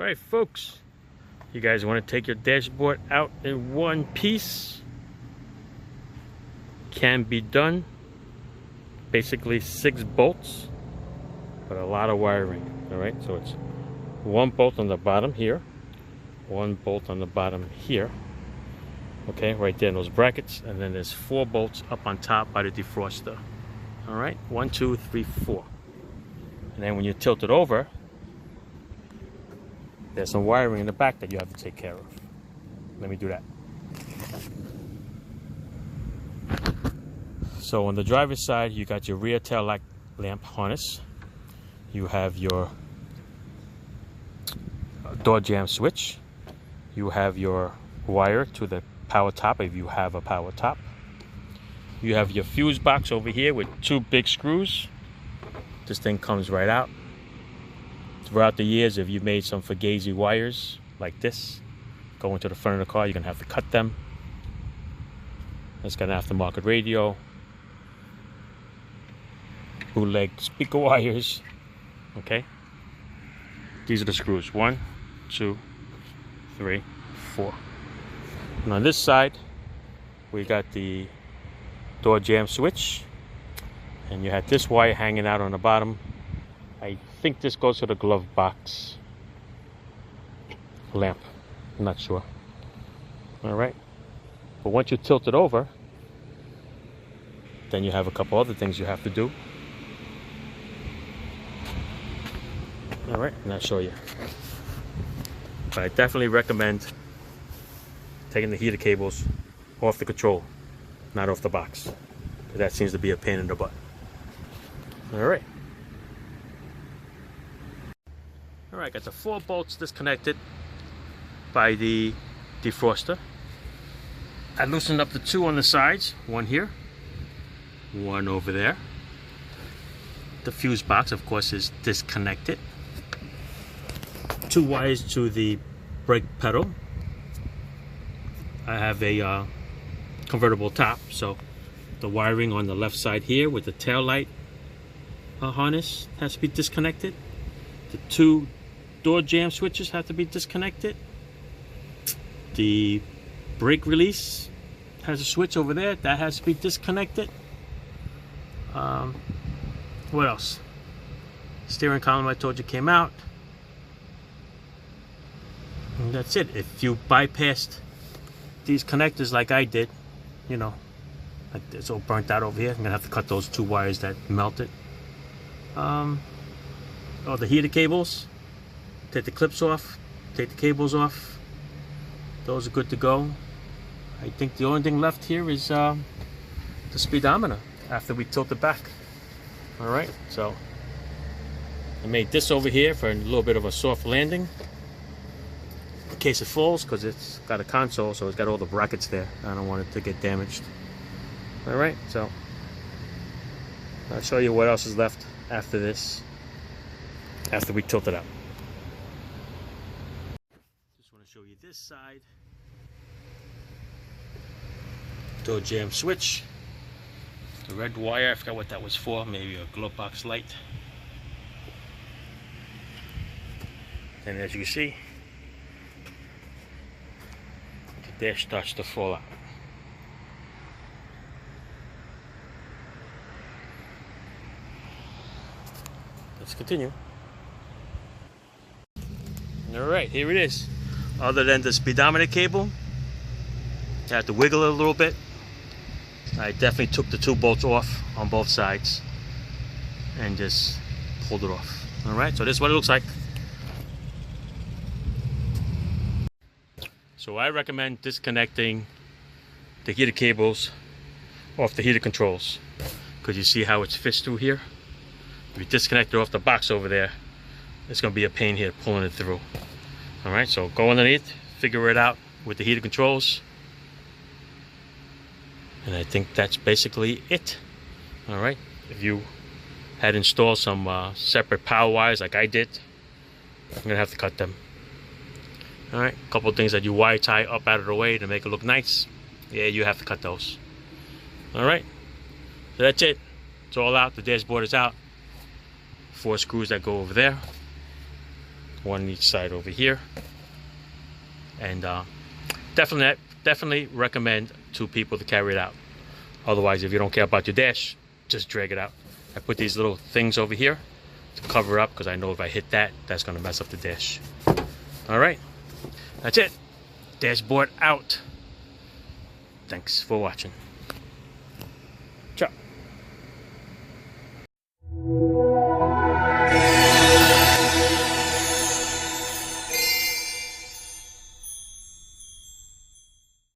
Alright folks, you guys want to take your dashboard out in one piece? Can be done. Basically 6 bolts, but a lot of wiring. Alright, so it's 1 bolt on the bottom here, 1 bolt on the bottom here, okay, right there in those brackets, and then there's 4 bolts up on top by the defroster. Alright, 1, 2, 3, 4. And then when you tilt it over, there's some wiring in the back that you have to take care of. Let me do that. So on the driver's side, you got your rear tail light lamp harness. You have your door jamb switch. You have your wire to the power top if you have a power top. You have your fuse box over here with 2 big screws. This thing comes right out. Throughout the years, if you made some fugazi wires like this going to the front of the car, you're gonna have to cut them. It's got an aftermarket radio, bootleg speaker wires. Okay, these are the screws. 1, 2, 3, 4. And on this side, we got the door jamb switch, and you had this wire hanging out on the bottom. I think this goes to the glove box lamp. I'm not sure. All right, but once you tilt it over, then you have a couple other things you have to do. All right, and I'll show you. But I definitely recommend taking the heater cables off the control, not off the box. That seems to be a pain in the butt. All right. All right, got the 4 bolts disconnected by the defroster. I loosened up the 2 on the sides, 1 here, 1 over there. The fuse box, of course, is disconnected. 2 wires to the brake pedal. I have a convertible top, so the wiring on the left side here with the tail light harness has to be disconnected. The 2 door jamb switches have to be disconnected. The brake release has a switch over there that has to be disconnected. What else? Steering column, I told you, came out. And that's it. If you bypassed these connectors like I did, you know, like it's all burnt out over here. I'm gonna have to cut those 2 wires that melted. Oh, the heater cables. Take the clips off, take the cables off. Those are good to go. I think the only thing left here is the speedometer after we tilt it back. All right, so I made this over here for a little bit of a soft landing in case it falls, because it's got a console, so it's got all the brackets there. I don't want it to get damaged. All right, so I'll show you what else is left after this, after we tilt it out. Show you this side. Door jamb switch. The red wire, I forgot what that was for, maybe a glove box light. And as you can see, the dash starts to fall out. Let's continue. Alright, here it is. Other than the speedometer cable, I had to wiggle it a little bit. I definitely took the 2 bolts off on both sides and just pulled it off. All right, so this is what it looks like. So I recommend disconnecting the heater cables off the heater controls, because you see how it's fits through here. If you disconnect it off the box over there, it's going to be a pain here pulling it through. All right, so go underneath, figure it out with the heater controls. And I think that's basically it. All right, if you had installed some separate power wires like I did, I'm gonna have to cut them. All right, a couple of things that you wire tie up out of the way to make it look nice. Yeah, you have to cut those. All right, so that's it. It's all out, the dashboard is out. 4 screws that go over there. one on each side over here. And definitely recommend 2 people to carry it out. Otherwise, if you don't care about your dash, just drag it out. I put these little things over here to cover up because I know if I hit that, that's going to mess up the dash. All right, that's it. Dashboard out. Thanks for watching.